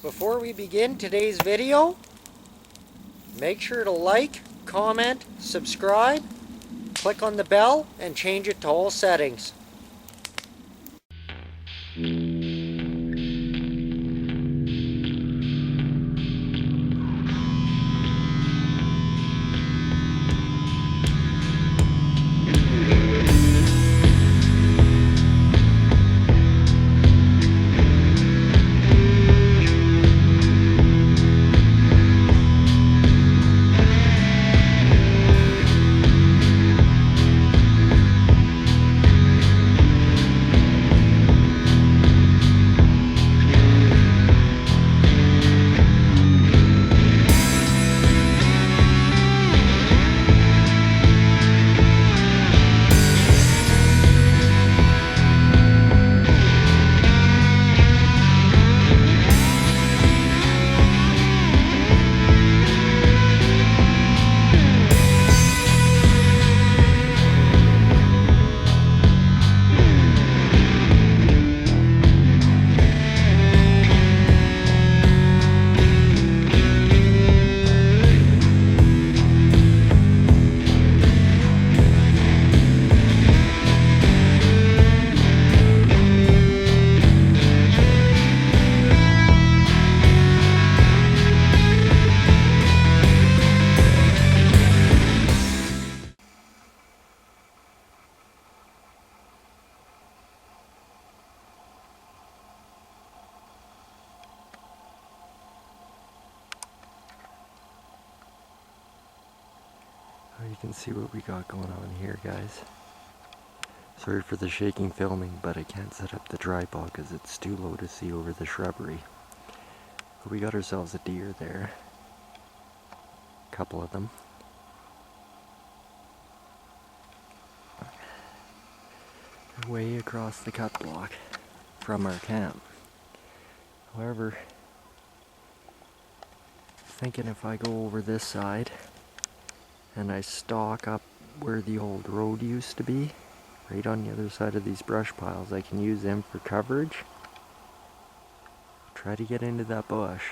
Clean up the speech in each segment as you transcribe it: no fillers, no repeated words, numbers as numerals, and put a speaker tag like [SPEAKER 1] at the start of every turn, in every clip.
[SPEAKER 1] Before we begin today's video, make sure to like, comment, subscribe, click on the bell, and change it to all settings.
[SPEAKER 2] You can see what we got going on here, guys. Sorry for the shaking filming, but I can't set up the tripod because it's too low to see over the shrubbery. But we got ourselves a deer there. A couple of them. They're way across the cut block from our camp. However, thinking if I go over this side and I stalk up where the old road used to be, right on the other side of these brush piles, I can use them for coverage. Try to get into that bush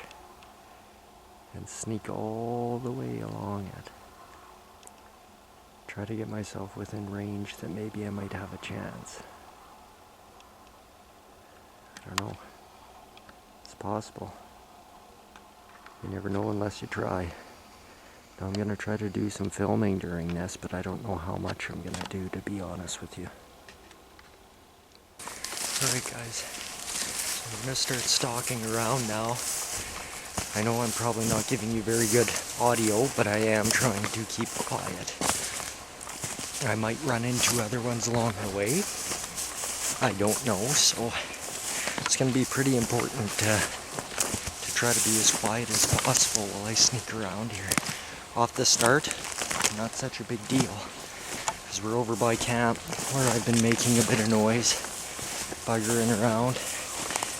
[SPEAKER 2] and sneak all the way along it. Try to get myself within range that maybe I might have a chance. I don't know. It's possible. You never know unless you try. Now I'm going to try to do some filming during this, but I don't know how much I'm going to do, to be honest with you. Alright guys, so I'm going to start stalking around now. I know I'm probably not giving you very good audio, but I am trying to keep quiet. I might run into other ones along the way. I don't know, so it's going to be pretty important to try to be as quiet as possible while I sneak around here. Off the start, not such a big deal, because we're over by camp where I've been making a bit of noise, buggering around,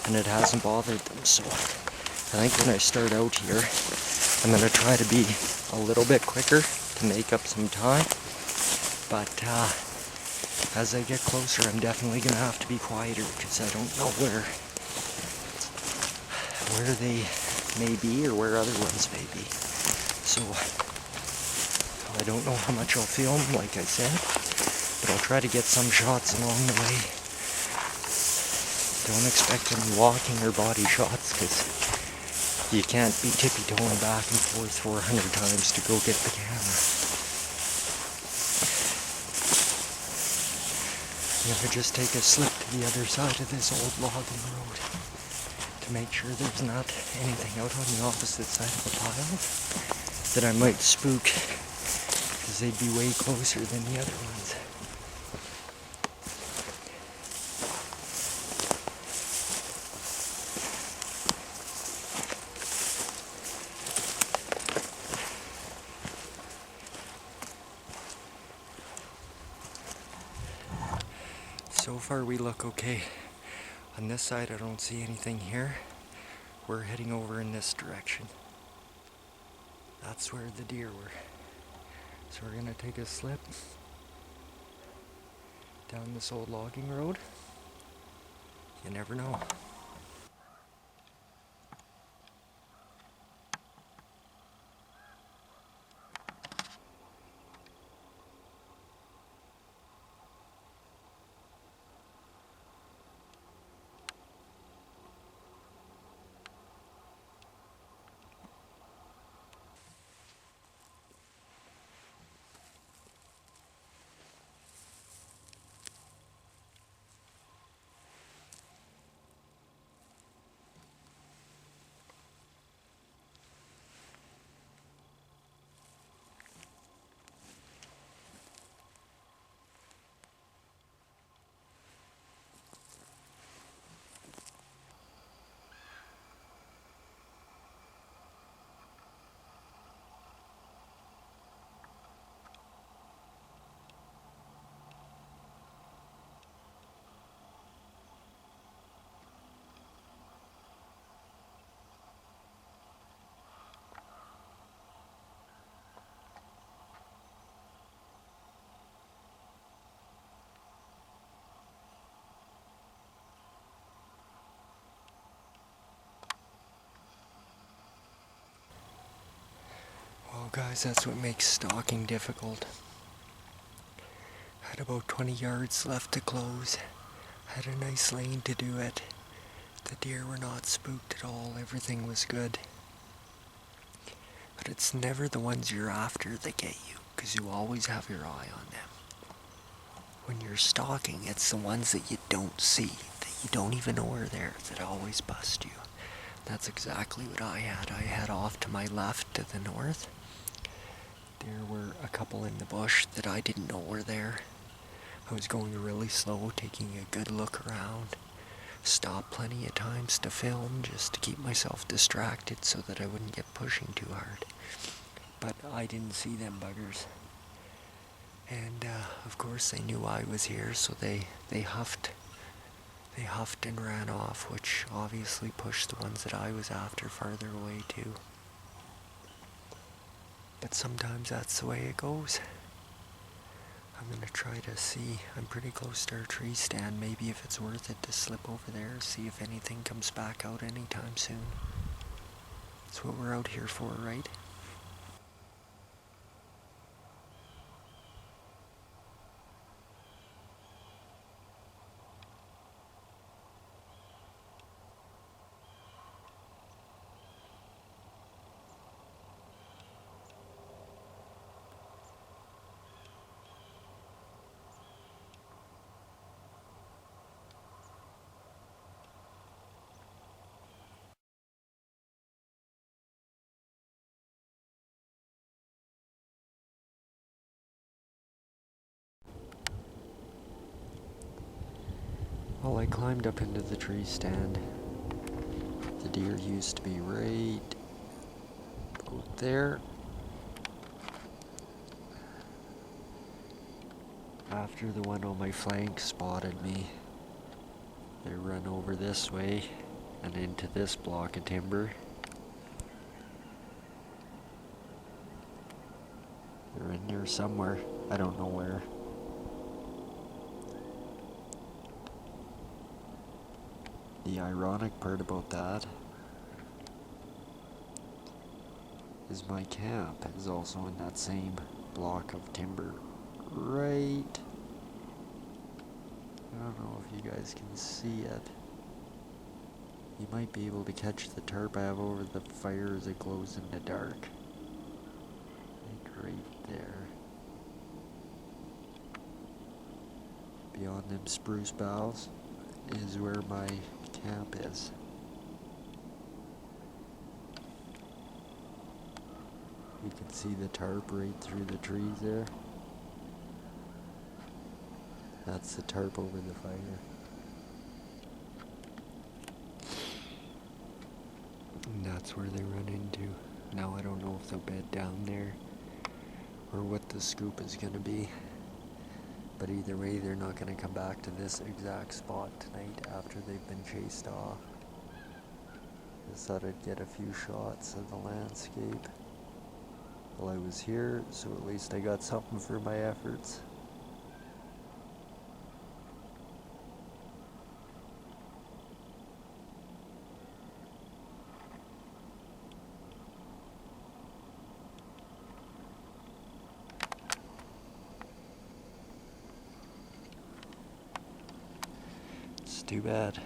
[SPEAKER 2] and it hasn't bothered them. So I think when I start out here, I'm going to try to be a little bit quicker to make up some time, but as I get closer, I'm definitely going to have to be quieter, because I don't know where they may be or where other ones may be. So, I don't know how much I'll film, like I said, but I'll try to get some shots along the way. Don't expect any walking or body shots, because you can't be tippy-toeing back and forth 400 times to go get the camera. I'm gonna just take a slip to the other side of this old logging road to make sure there's not anything out on the opposite side of the pile that I might spook, because they'd be way closer than the other ones. So far we look okay. On this side I don't see anything here. We're heading over in this direction. That's where the deer were. So we're gonna take a slip down this old logging road. You never know. guys, that's what makes stalking difficult. Had about 20 yards left to close. Had a nice lane to do it. The deer were not spooked at all, everything was good. But it's never the ones you're after that get you, because you always have your eye on them. When you're stalking, it's the ones that you don't see, that you don't even know are there, that always bust you. That's exactly what I had. I had off to my left to the north. There were a couple in the bush that I didn't know were there. I was going really slow, taking a good look around. Stopped plenty of times to film, just to keep myself distracted so that I wouldn't get pushing too hard. But I didn't see them buggers. And of course they knew I was here, so they huffed. They huffed and ran off, which obviously pushed the ones that I was after farther away too. But sometimes that's the way it goes. I'm going to try to see. I'm pretty close to our tree stand. Maybe if it's worth it to slip over there, see if anything comes back out anytime soon. That's what we're out here for, right? Well, I climbed up into the tree stand. The deer used to be right out there. After the one on my flank spotted me, they ran over this way and into this block of timber. They're in there somewhere. I don't know where. The ironic part about that is my camp is also in that same block of timber. Right. I don't know if you guys can see it. You might be able to catch the tarp I have over the fire as it glows in the dark. Like right there. Beyond them spruce boughs is where my camp is. You can see the tarp right through the trees there. That's the tarp over the fire. And that's where they run into. Now I don't know if they'll bed down there or what the scoop is going to be. But either way, they're not going to come back to this exact spot tonight after they've been chased off. Just thought I'd get a few shots of the landscape while I was here, so at least I got something for my efforts. It's too bad.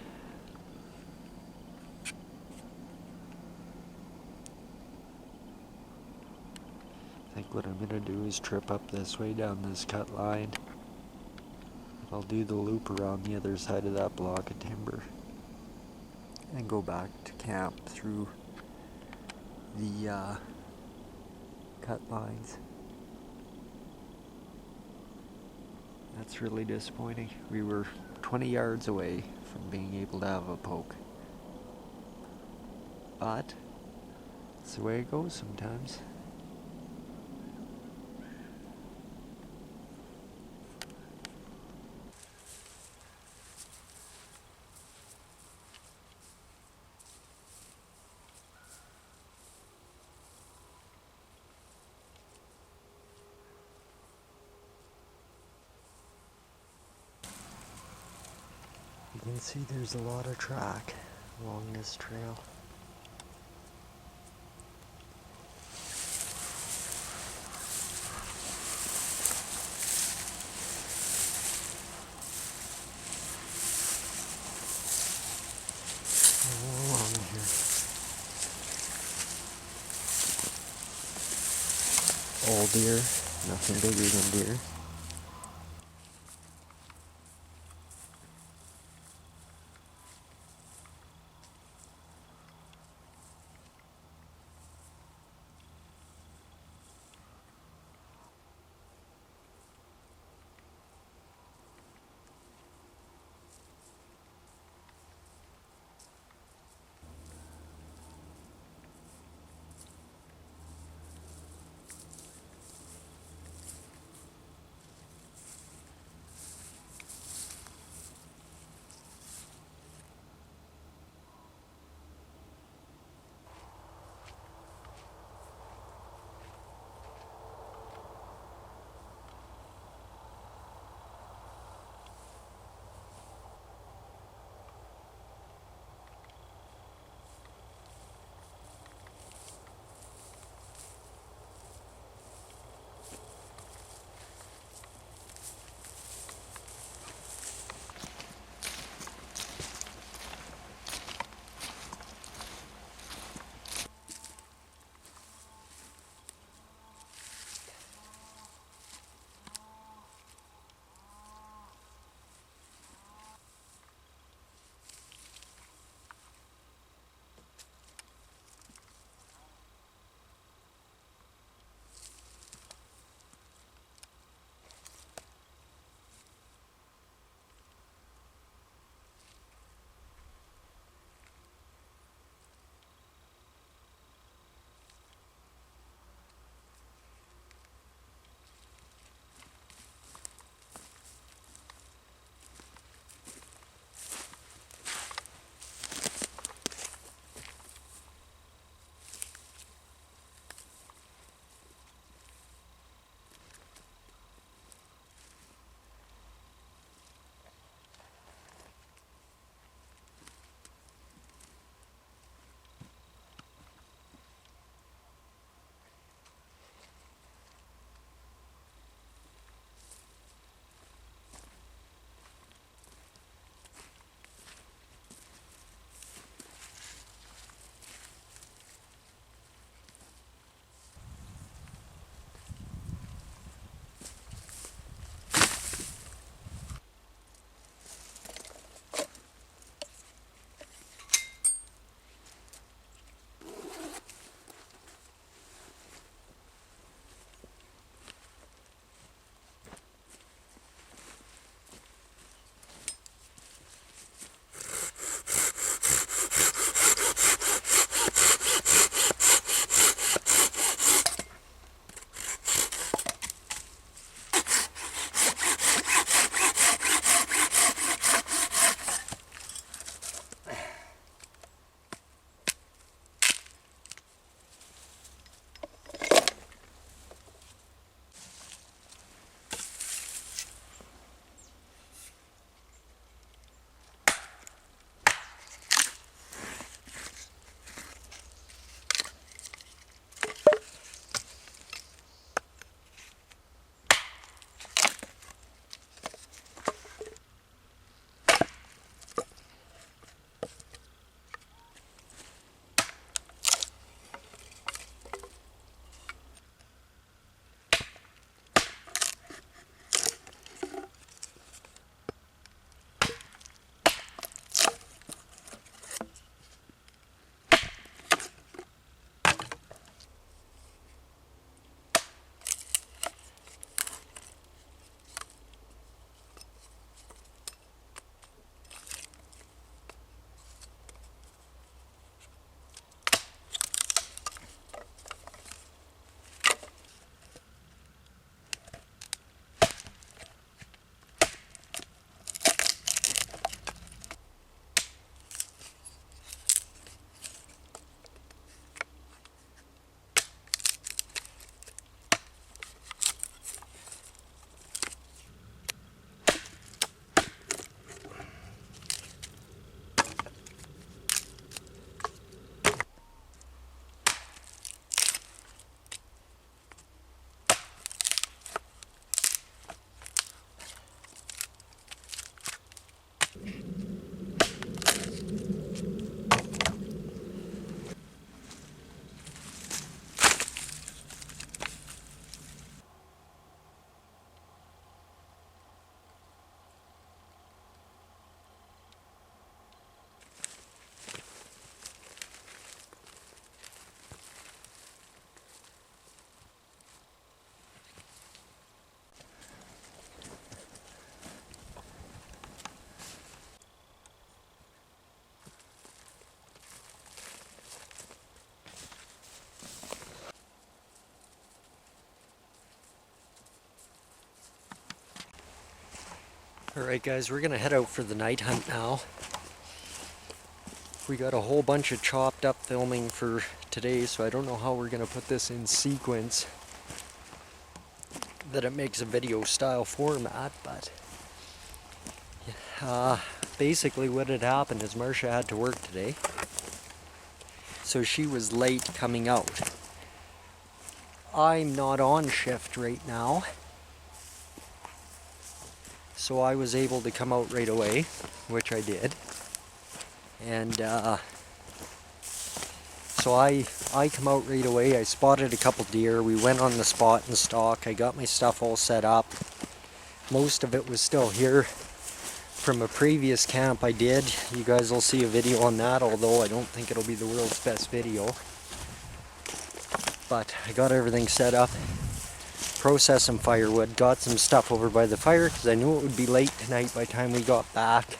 [SPEAKER 2] I think what I'm gonna do is trip up this way down this cut line. I'll do the loop around the other side of that block of timber and go back to camp through the cut lines. That's really disappointing. We were 20 yards away from being able to have a poke. But it's the way it goes sometimes. You can see there's a lot of track along this trail. all deer, nothing bigger than deer. Alright guys, we're gonna head out for the night hunt now. We got a whole bunch of chopped up filming for today, so I don't know how we're gonna put this in sequence that it makes a video style format, but basically what had happened is Marcia had to work today, so she was late coming out. I'm not on shift right now, so I was able to come out right away, which I did. And so I come out right away. I spotted a couple deer. We went on the spot and stalk. I got my stuff all set up. Most of it was still here from a previous camp I did. You guys will see a video on that, although I don't think it'll be the world's best video. But I got everything set up. Processed some firewood. Got some stuff over by the fire because I knew it would be late tonight by the time we got back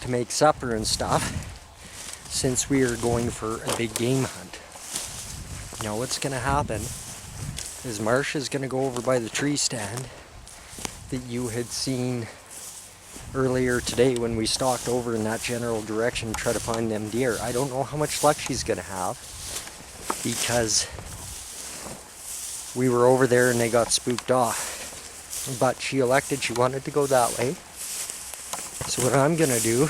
[SPEAKER 2] to make supper and stuff, since we are going for a big game hunt. Now what's going to happen is Marcia's going to go over by the tree stand that you had seen earlier today when we stalked over in that general direction to try to find them deer. I don't know how much luck she's going to have, because we were over there and they got spooked off. But she elected she wanted to go that way. So what I'm going to do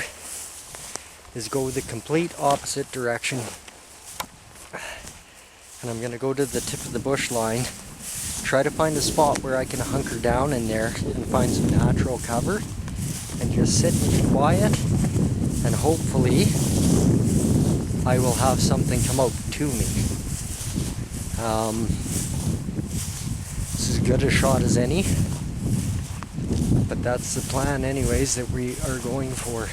[SPEAKER 2] is go the complete opposite direction. And I'm going to go to the tip of the bush line, try to find a spot where I can hunker down in there and find some natural cover and just sit and be quiet, and hopefully I will have something come out to me. This is as good a shot as any, but that's the plan anyways that we are going for.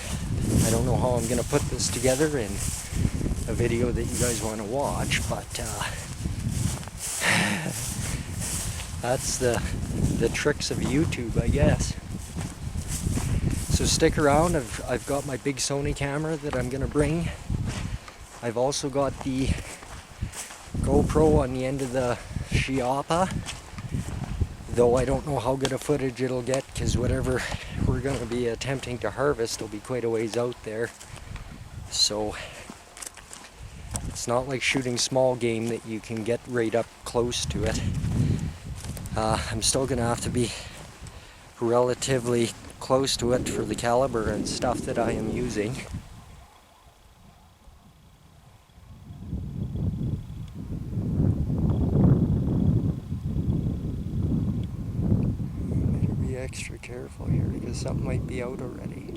[SPEAKER 2] I don't know how I'm going to put this together in a video that you guys want to watch, but that's the tricks of YouTube, I guess. So stick around. I've got my big Sony camera that I'm going to bring. I've also got the GoPro on the end of the Chiappa, though I don't know how good a footage it'll get, because whatever we're going to be attempting to harvest will be quite a ways out there. So it's not like shooting small game that you can get right up close to it. I'm still going to have to be relatively close to it for the caliber and stuff that I am using. Extra careful here because something might be out already.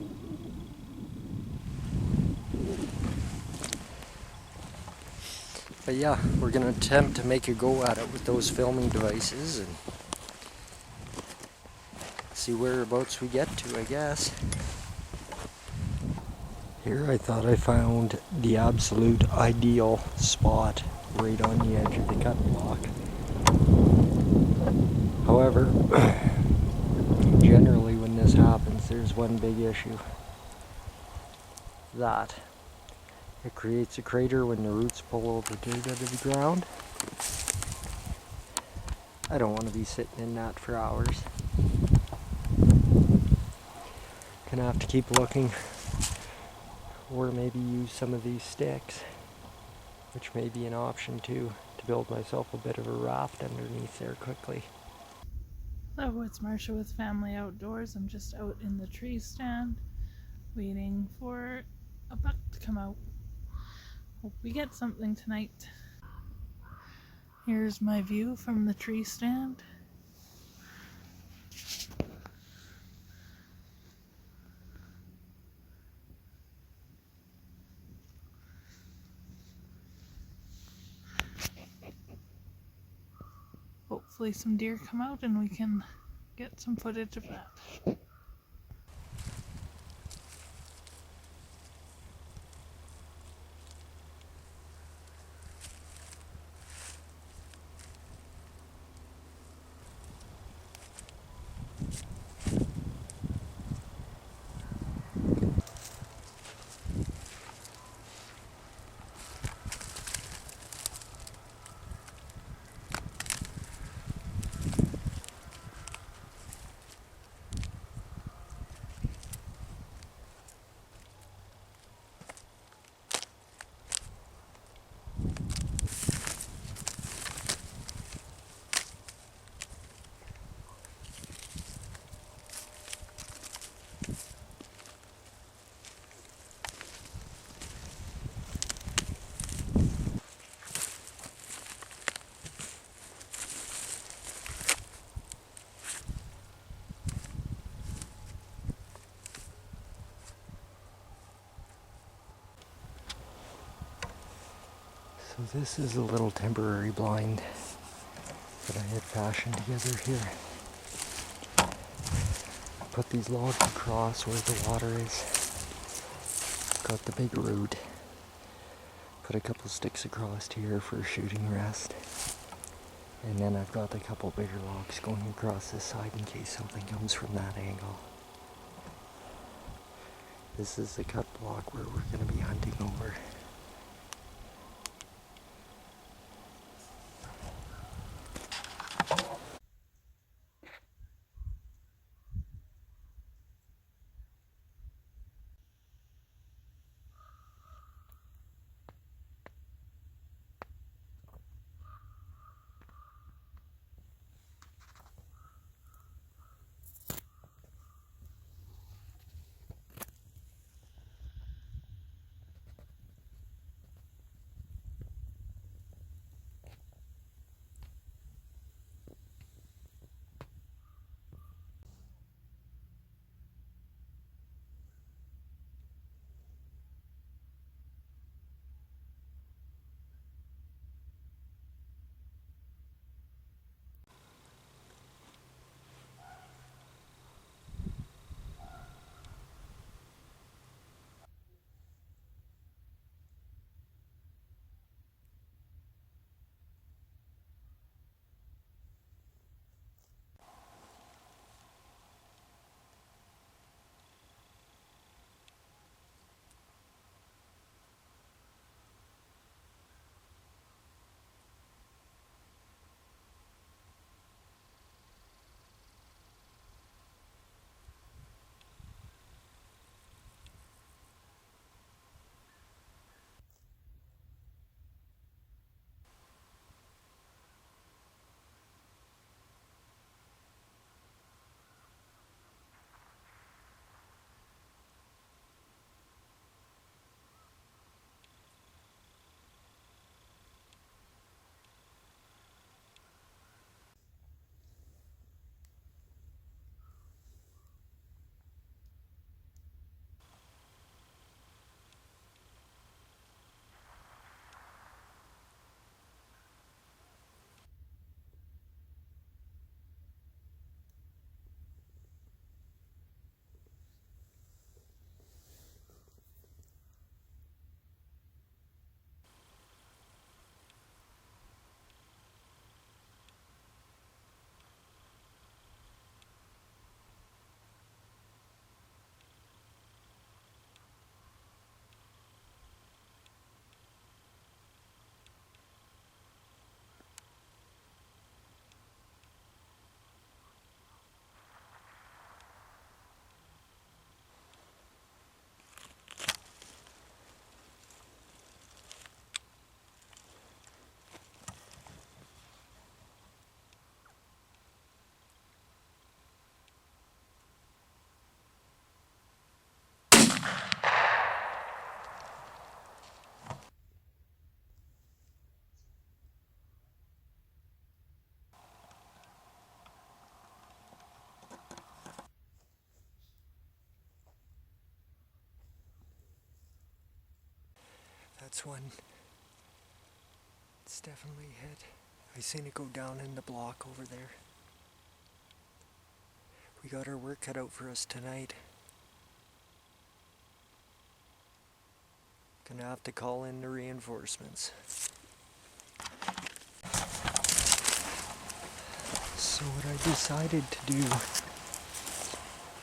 [SPEAKER 2] But yeah, we're going to attempt to make a go at it with those filming devices and see whereabouts we get to, I guess. Here I thought I found the absolute ideal spot right on the edge of the cut block. However, generally when this happens, there's one big issue. That it creates a crater when the roots pull all the dirt out of the ground. I don't want to be sitting in that for hours. Gonna have to keep looking, or maybe use some of these sticks, which may be an option too, to build myself a bit of a raft underneath there quickly.
[SPEAKER 3] Hello, it's Marcia with Family Outdoors. I'm just out in the tree stand waiting for a buck to come out. Hope we get something tonight. Here's my view from the tree stand. Hopefully some deer come out and we can get some footage of that.
[SPEAKER 2] So this is a little temporary blind that I had fashioned together here. Put these logs across where the water is. Got the big root. Put a couple sticks across here for shooting rest. And then I've got a couple bigger logs going across this side in case something comes from that angle. This is the cut block where we're going to be hunting over. That's one. It's definitely hit. I seen it go down in the block over there. We got our work cut out for us tonight. Gonna have to call in the reinforcements. So what I decided to do,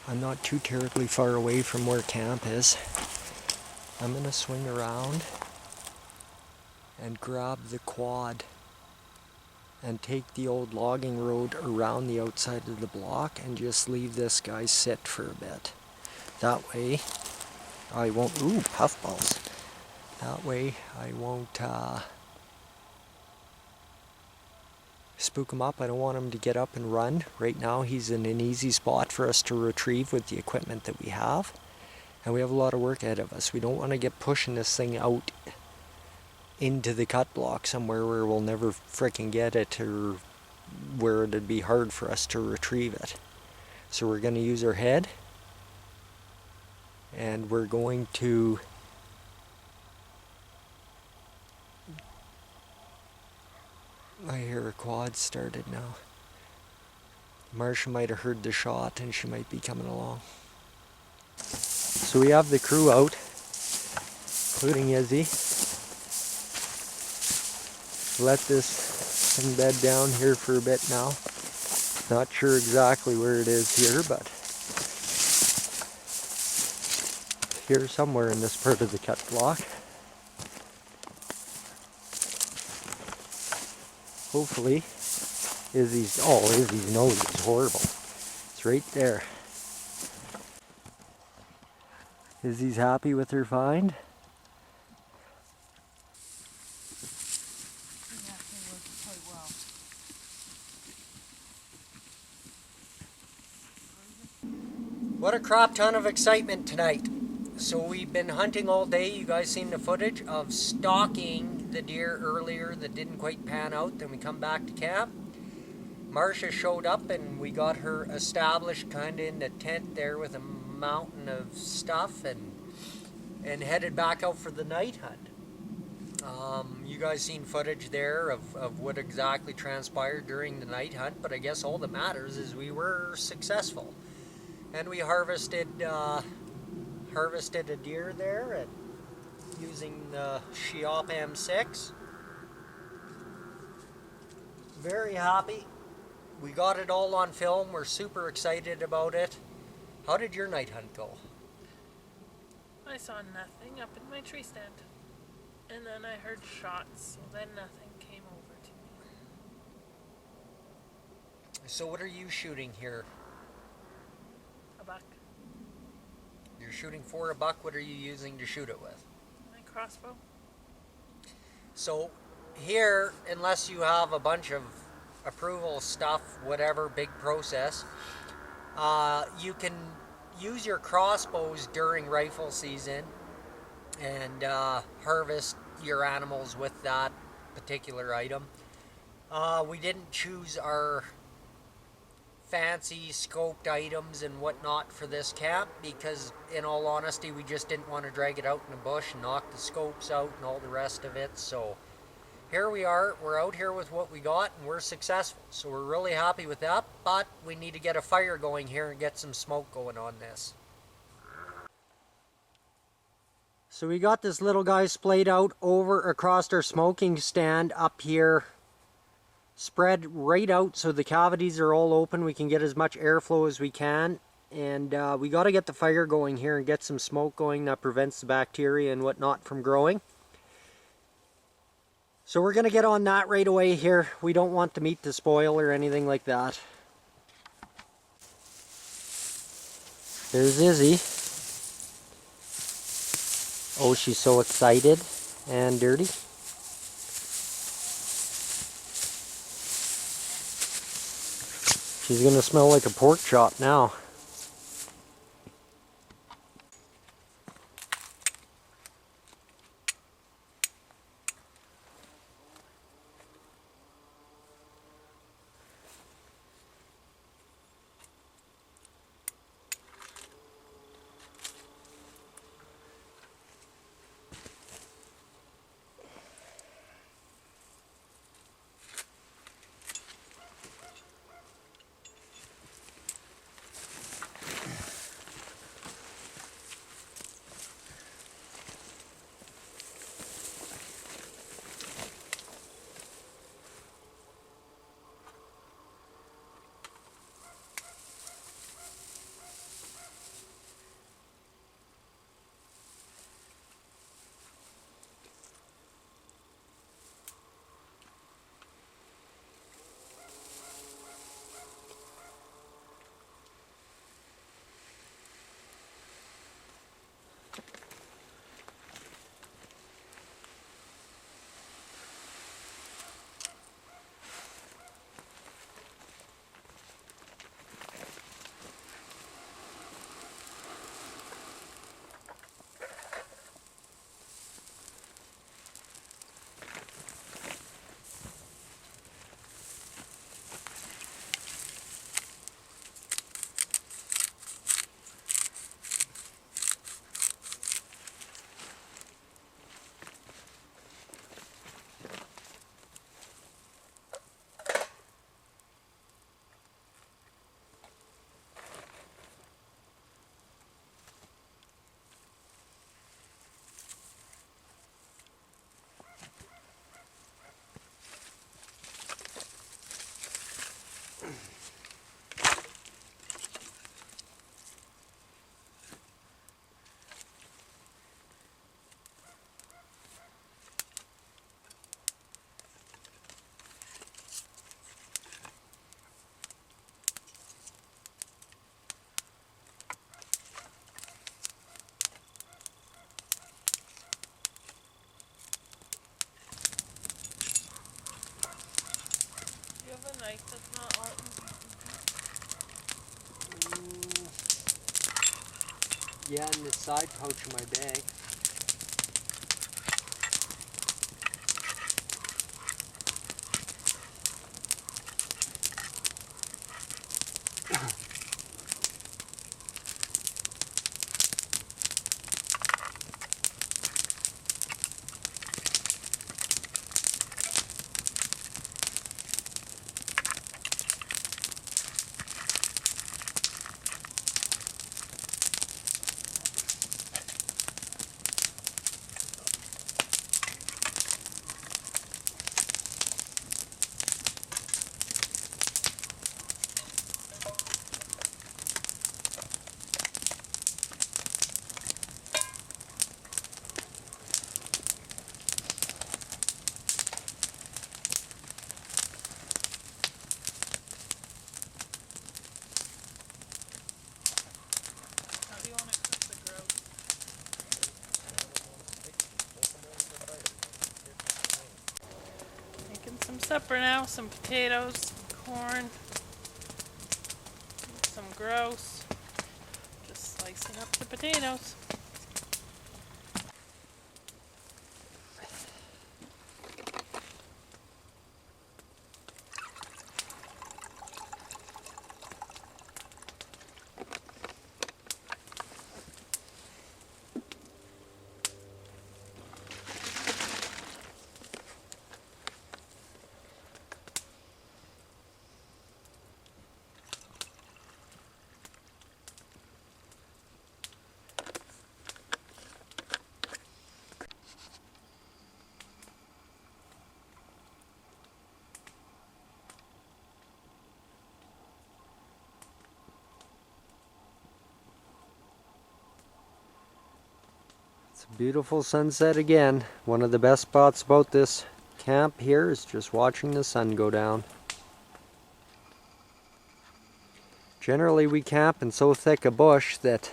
[SPEAKER 2] I'm not too terribly far away from where camp is. I'm gonna swing around and grab the quad and take the old logging road around the outside of the block and just leave this guy sit for a bit. That way I won't, ooh, puffballs. That way I won't spook him up. I don't want him to get up and run. Right now he's in an easy spot for us to retrieve with the equipment that we have. And we have a lot of work ahead of us. We don't want to get pushing this thing out into the cut block somewhere where we'll never frickin' get it, or where it'd be hard for us to retrieve it. So we're going to use our head, and we're going to I hear her quad started now. Marsha might have heard the shot and she might be coming along. So we have the crew out, including Izzy. Let this thing bed down here for a bit now. Not sure exactly where it is here, but here somewhere in this part of the cut block. Hopefully, Izzy's nose is horrible. It's right there. Izzy's happy with her find.
[SPEAKER 1] What a crap ton of excitement tonight. So we've been hunting all day. You guys seen the footage of stalking the deer earlier that didn't quite pan out. Then we come back to camp. Marsha showed up and we got her established kind of in the tent there with a mountain of stuff, and headed back out for the night hunt. You guys seen footage there of what exactly transpired during the night hunt, but I guess all that matters is we were successful. And we harvested a deer there and using the Shiop M6. Very happy. We got it all on film. We're super excited about it. How did your night hunt go?
[SPEAKER 3] I saw nothing up in my tree stand. And then I heard shots, so then nothing came over to me.
[SPEAKER 1] So what are you shooting here?
[SPEAKER 3] A buck.
[SPEAKER 1] You're shooting for a buck. What are you using to shoot it with?
[SPEAKER 3] My crossbow.
[SPEAKER 1] So here, unless you have a bunch of approval stuff, whatever, big process, you can use your crossbows during rifle season and harvest your animals with that particular item. We didn't choose our fancy scoped items and whatnot for this camp because, in all honesty, we just didn't want to drag it out in the bush and knock the scopes out and all the rest of it. So here we are, we're out here with what we got and we're successful. So we're really happy with that, but we need to get a fire going here and get some smoke going on this. So we got this little guy splayed out over across our smoking stand up here, spread right out so the cavities are all open. We can get as much airflow as we can, and we got to get the fire going here and get some smoke going that prevents the bacteria and whatnot from growing. So we're going to get on that right away here. We don't want the meat to spoil or anything like that. There's Izzy. Oh, she's so excited and dirty. She's gonna smell like a pork chop now.
[SPEAKER 3] like? That's not all
[SPEAKER 1] Yeah, in the side pouch of my bag.
[SPEAKER 3] How do you want to cook the grouse? Making some supper now, some potatoes, corn, some grouse. Just slicing up the potatoes.
[SPEAKER 1] It's a beautiful sunset again. One of the best spots about this camp here is just watching the sun go down. Generally we camp in so thick a bush that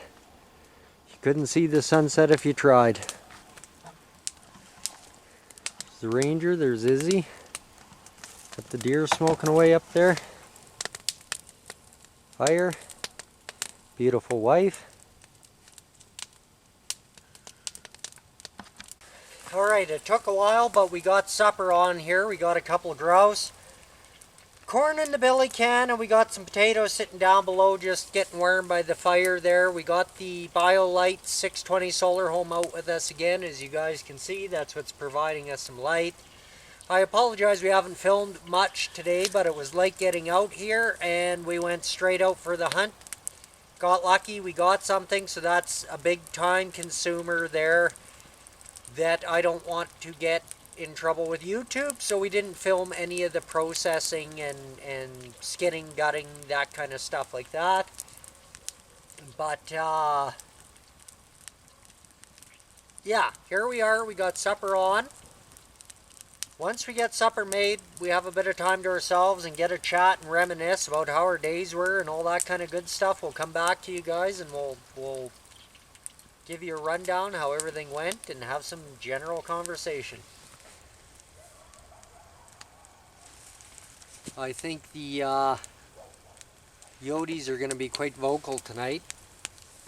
[SPEAKER 1] you couldn't see the sunset if you tried. There's the ranger, there's Izzy. Got the deer smoking away up there. Fire. Beautiful wife. Alright, it took a while, but we got supper on here. We got a couple of grouse, corn in the billy can, and we got some potatoes sitting down below just getting warm by the fire there. We got the BioLite 620 solar home out with us again. As you guys can see, that's what's providing us some light. I apologize we haven't filmed much today, but it was late getting out here and we went straight out for the hunt. Got lucky, we got something, so that's a big time consumer there that I don't want to get in trouble with YouTube, so we didn't film any of the processing and skinning, gutting, that kind of stuff like that. But yeah, here we are, we got supper on. Once we get supper made, we have a bit of time to ourselves and get a chat and reminisce about how our days were and all that kind of good stuff. We'll come back to you guys and we'll give you a rundown how everything went and have some general conversation. I think the Yodis are going to be quite vocal tonight.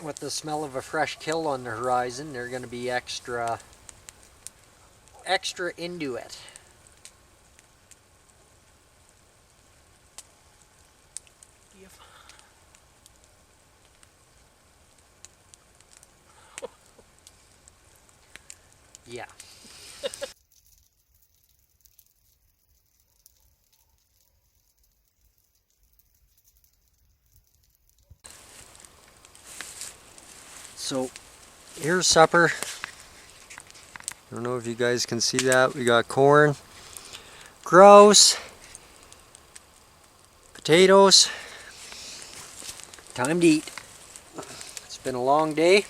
[SPEAKER 1] With the smell of a fresh kill on the horizon, they're going to be extra into it. Yeah. So here's supper. I don't know if you guys can see that. We got corn, grouse, potatoes. Time to eat. It's been a long day.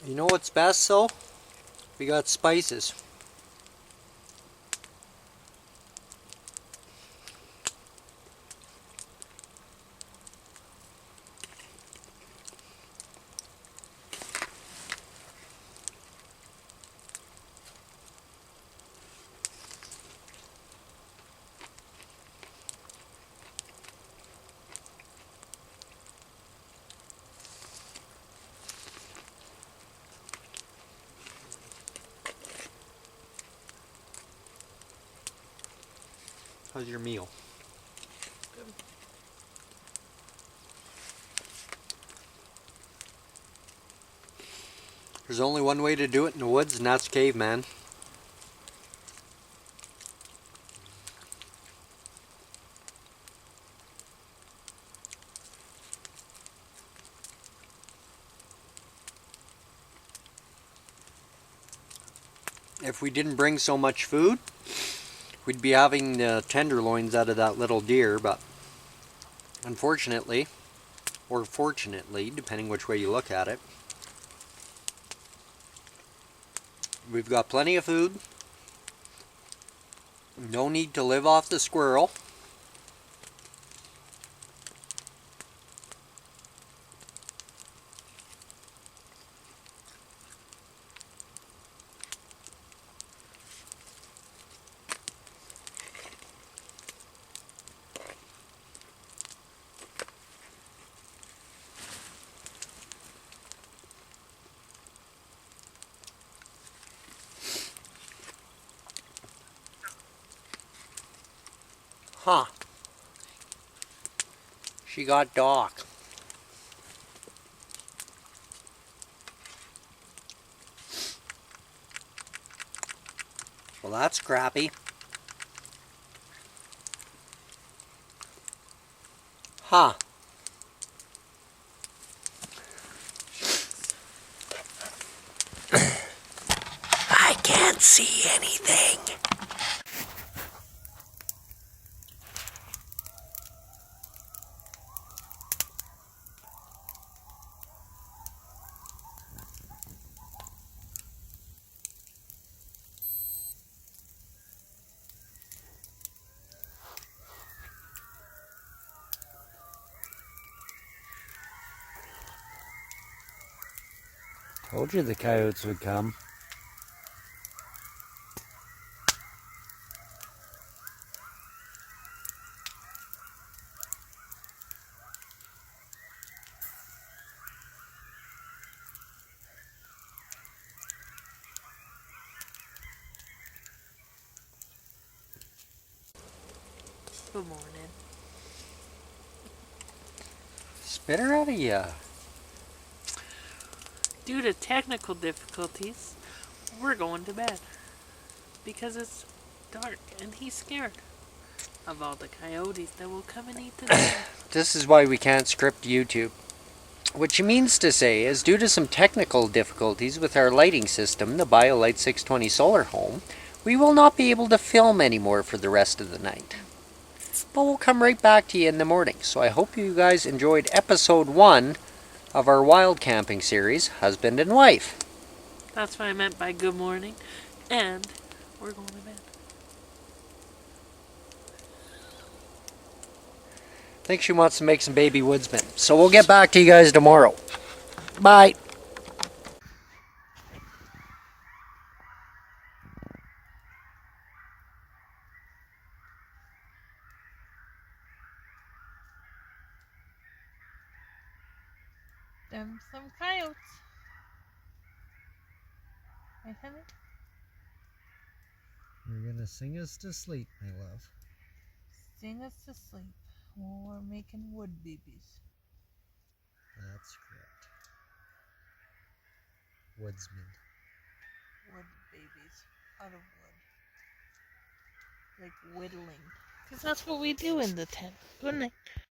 [SPEAKER 1] You know what's best though? We got spices. How's your meal?
[SPEAKER 3] Good.
[SPEAKER 1] There's only one way to do it in the woods, and that's caveman. If we didn't bring so much food, we'd be having the tenderloins out of that little deer, but unfortunately, or fortunately, depending which way you look at it, we've got plenty of food. No need to live off the squirrel. Huh. She got Doc. Well, that's crappy. Huh. I can't see anything.
[SPEAKER 2] Told you the coyotes would come.
[SPEAKER 3] Good morning.
[SPEAKER 1] Spit her out of ya.
[SPEAKER 3] Due to technical difficulties, we're going to bed. Because it's dark and he's scared of all the coyotes that will come and eat the dinner.
[SPEAKER 1] This is why we can't script YouTube. What she means to say is, due to some technical difficulties with our lighting system, the BioLite 620 Solar Home, we will not be able to film anymore for the rest of the night. But we'll come right back to you in the morning. So I hope you guys enjoyed episode 1 of our wild camping series, Husband and Wife.
[SPEAKER 3] That's what I meant by good morning. And we're going to bed.
[SPEAKER 1] I think she wants to make some baby woodsmen. So we'll get back to you guys tomorrow. Bye.
[SPEAKER 3] Them some coyotes. Right, honey?
[SPEAKER 2] You're gonna sing us to sleep, my love.
[SPEAKER 3] Sing us to sleep while we're making wood babies.
[SPEAKER 2] That's correct. Woodsman.
[SPEAKER 3] Wood babies out of wood. Like whittling. Because that's what we do in the tent. Good night.